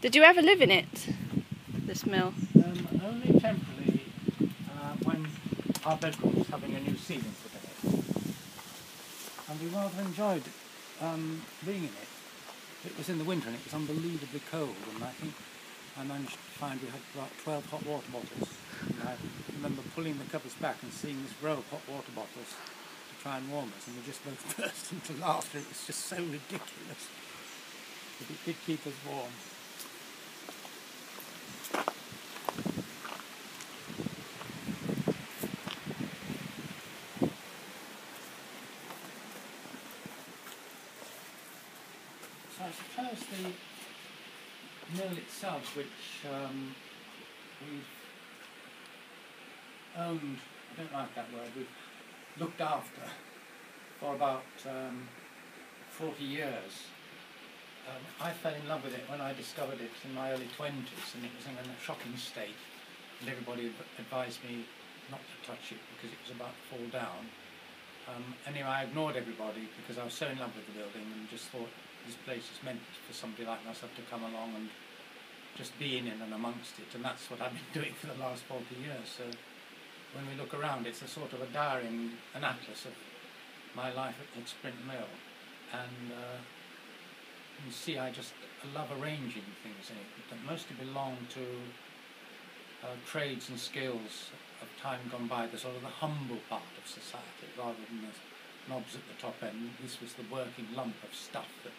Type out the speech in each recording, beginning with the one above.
Did you ever live in it, this mill? Only temporarily, when our bedroom was having a new ceiling put in it. And we rather enjoyed being in it. It was in the winter and it was unbelievably cold, and I think I managed to find we had about 12 hot water bottles. And I remember pulling the covers back and seeing this row of hot water bottles to try and warm us, and we just both burst into laughter. It was just so ridiculous. But it did keep us warm. So I suppose the mill itself, which we've owned, I don't like that word, we've looked after for about 40 years. I fell in love with it when I discovered it in my early 20s, and it was in a shocking state, and everybody advised me not to touch it because it was about to fall down. Anyway, I ignored everybody because I was so in love with the building and just thought this place is meant for somebody like myself to come along and just be in and amongst it, and that's what I've been doing for the last 40 years. So when we look around, it's a sort of a diary, an atlas of my life at Sprint Mill, and you see I love arranging things in it that mostly belong to trades and skills of time gone by, the sort of the humble part of society rather than the knobs at the top end. This was the working lump of stuff that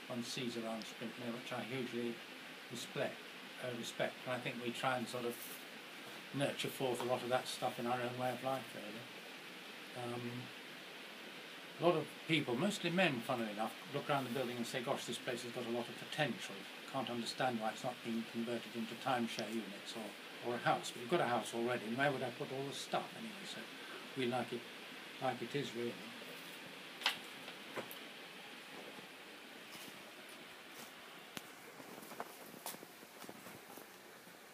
one sees around Sprint Mill, which I hugely respect, and I think we try and sort of nurture forth a lot of that stuff in our own way of life, really. A lot of people, mostly men funnily enough, look around the building and say, gosh, this place has got a lot of potential. Can't understand why it's not being converted into timeshare units or a house. But you've got a house already, and where would I put all the stuff anyway? So we like it is really.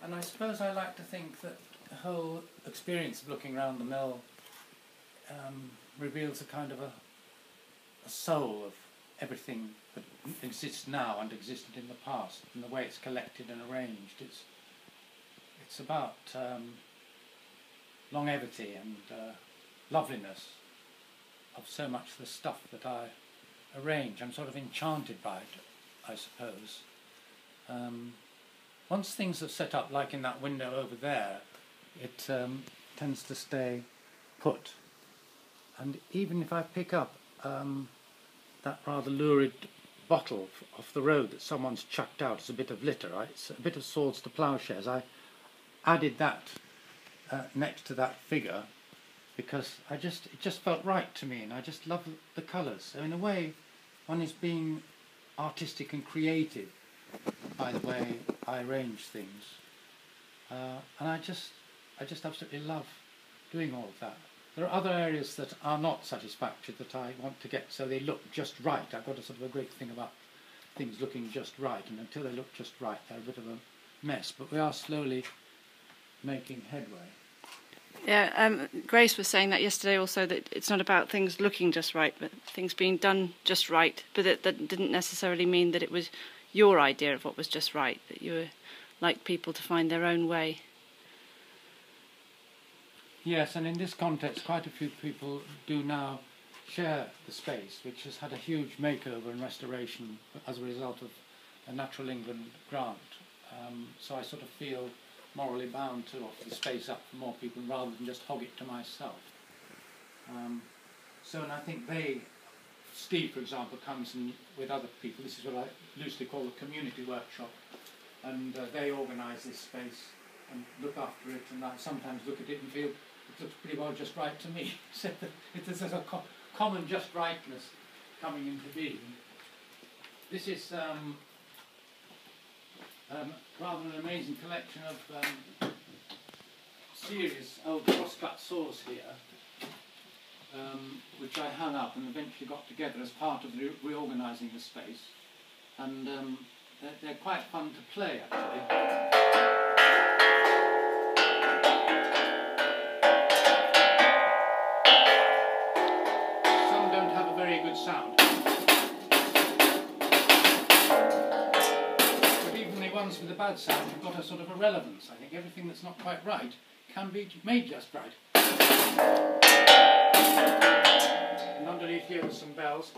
And I suppose I like to think that the whole experience of looking around the mill reveals a kind of a soul of everything that exists now and existed in the past, and the way it's collected and arranged. It's about longevity and loveliness of so much of the stuff that I arrange. I'm sort of enchanted by it, I suppose. Once things are set up, like in that window over there, it tends to stay put. And even if I pick up that rather lurid bottle off the road that someone's chucked out as a bit of litter, right? It's a bit of Swords to Ploughshares. I added that next to that figure because it just felt right to me, and I just love the colours. So in a way, one is being artistic and creative by the way I arrange things, and I just absolutely love doing all of that. There are other areas that are not satisfactory that I want to get so they look just right. I've got a sort of a great thing about things looking just right, and until they look just right, they're a bit of a mess. But we are slowly making headway. Yeah, Grace was saying that yesterday also, that it's not about things looking just right, but things being done just right. But that didn't necessarily mean that it was your idea of what was just right, that you were like people to find their own way. Yes, and in this context, quite a few people do now share the space, which has had a huge makeover and restoration as a result of a Natural England grant. So I sort of feel morally bound to offer the space up for more people rather than just hog it to myself. And I think Steve, for example, comes in with other people. This is what I loosely call the community workshop, and they organise this space and look after it, and I sometimes look at it and feel it looks pretty well just right to me. So there's a common just rightness coming into being. This is rather an amazing collection of serious old crosscut saws here, which I hung up and eventually got together as part of reorganising the space, and they're quite fun to play actually. Good sound. But even the ones with the bad sound have got a sort of a relevance. I think everything that's not quite right can be made just right. And underneath here there's some bells.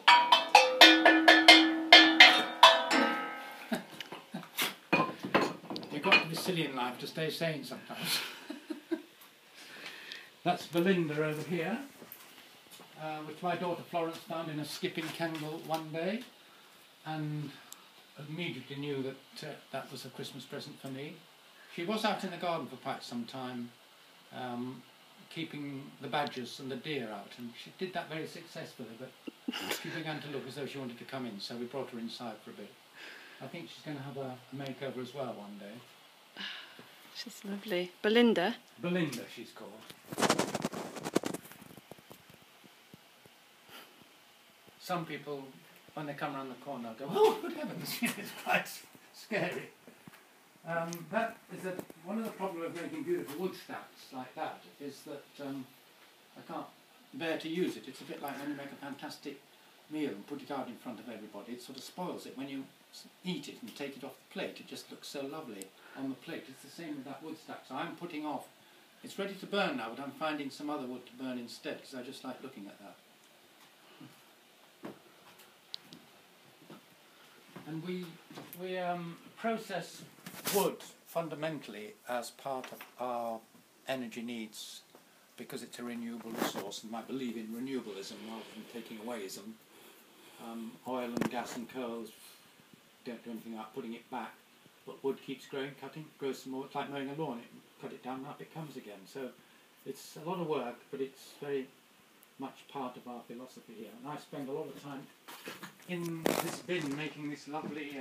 You've got to be silly in life to stay sane sometimes. That's Belinda over here, which my daughter Florence found in a skipping candle one day, and immediately knew that that was a Christmas present for me. She was out in the garden for quite some time, keeping the badgers and the deer out, and she did that very successfully, but she began to look as though she wanted to come in, so we brought her inside for a bit. I think she's going to have a makeover as well one day. She's lovely. Belinda? Belinda, she's called. Some people, when they come around the corner, go, "Oh, good heavens!" It's quite scary. That is one of the problems of making beautiful wood stacks like that, is that I can't bear to use it. It's a bit like when you make a fantastic meal and put it out in front of everybody. It sort of spoils it. When you eat it and take it off the plate, it just looks so lovely on the plate. It's the same with that wood stack. So I'm putting off. It's ready to burn now, but I'm finding some other wood to burn instead, because I just like looking at that. And we process wood fundamentally as part of our energy needs, because it's a renewable resource, and I believe in renewableism rather than taking awaysm. Oil and gas and coals don't do anything about putting it back, but wood keeps growing, cutting, grows some more. It's like mowing a lawn, cut it down and up it comes again. So it's a lot of work, but it's very much part of our philosophy here. And I spend a lot of time in this bin making this lovely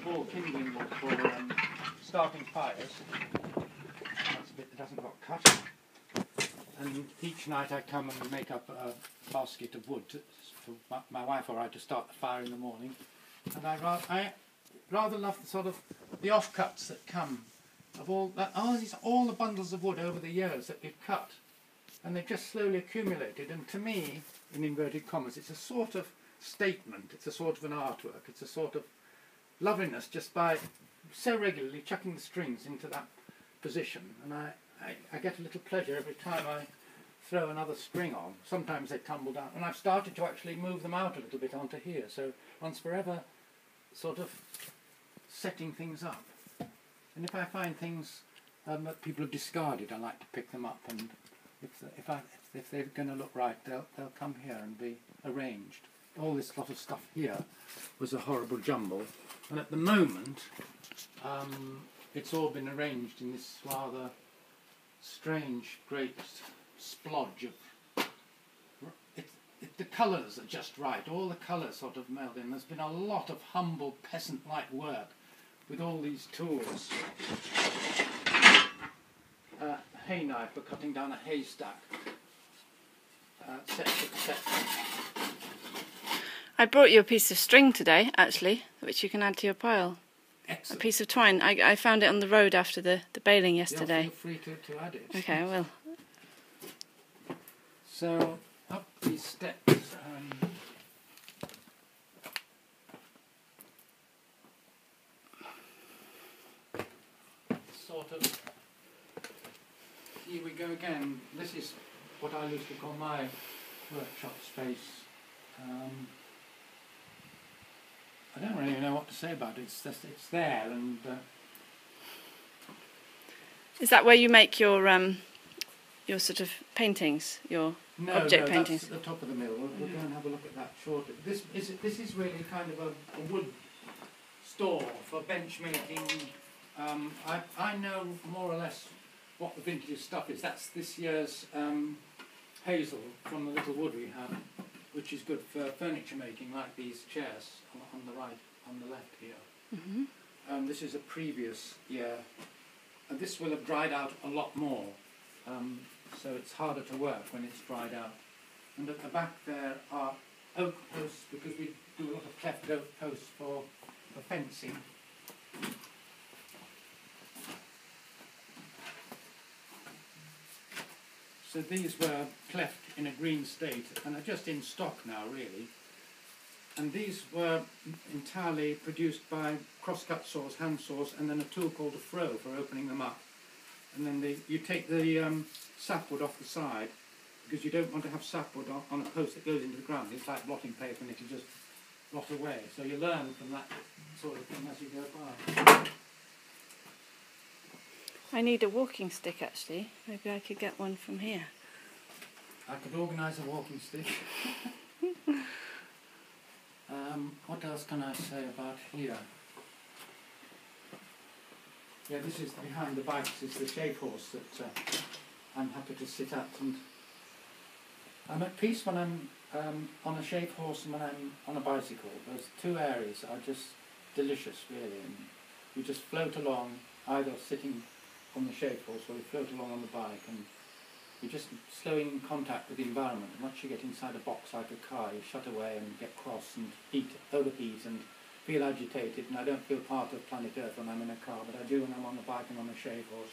small kindling wood for starting fires. That's a bit that hasn't got cut. And each night I come and make up a basket of wood for my wife or I to start the fire in the morning. And I rather love the sort of the offcuts that come of all the bundles of wood over the years that we've cut, and they've just slowly accumulated. And to me, in inverted commas, it's a sort of statement. It's a sort of an artwork. It's a sort of loveliness just by so regularly chucking the strings into that position. And I get a little pleasure every time I throw another string on. Sometimes they tumble down, and I've started to actually move them out a little bit onto here. So once forever, sort of setting things up. And if I find things that people have discarded, I like to pick them up, and if they're going to look right, they'll come here and be arranged. All this lot of stuff here was a horrible jumble, and at the moment it's all been arranged in this rather strange great splodge of the colours are just right. All the colours sort of meld in. There's been a lot of humble peasant-like work with all these tools. A hay knife for cutting down a haystack, etc. I brought you a piece of string today, actually, which you can add to your pile. Excellent. A piece of twine. I found it on the road after the baling yesterday. Yeah, feel free to add it. Okay, I will. So, up these steps, sort of, here we go again. This is what I used to call my workshop space. I don't really know what to say about it. It's just, it's there, and Is that where you make your sort of paintings, your object paintings? That's at the top of the mill. We'll go and have a look at that shortly. This is really kind of a wood store for bench making. I know more or less what the vintage stuff is. That's this year's hazel from the little wood we have, which is good for furniture making, like these chairs on the right, on the left here. Mm-hmm. This is a previous year. And this will have dried out a lot more, so it's harder to work when it's dried out. And at the back there are oak posts, because we do a lot of cleft oak posts for fencing. So these were cleft in a green state and are just in stock now, really. And these were entirely produced by crosscut saws, hand saws, and then a tool called a froe for opening them up. And then you take the sapwood off the side, because you don't want to have sapwood on a post that goes into the ground. It's like blotting paper and it'll just blot away. So you learn from that sort of thing as you go by. I need a walking stick actually. Maybe I could get one from here. I could organise a walking stick. What else can I say about here? Yeah, this is behind the bikes, is the shave horse that I'm happy to sit at, and I'm at peace when I'm on a shave horse and when I'm on a bicycle. Those two areas are just delicious, really, and you just float along, either sitting on the shave horse or you float along on the bike, and you're just slow in contact with the environment. And once you get inside a box like a car, you shut away and get cross and overheat and feel agitated, and I don't feel part of planet Earth when I'm in a car, but I do when I'm on the bike and on a shave horse.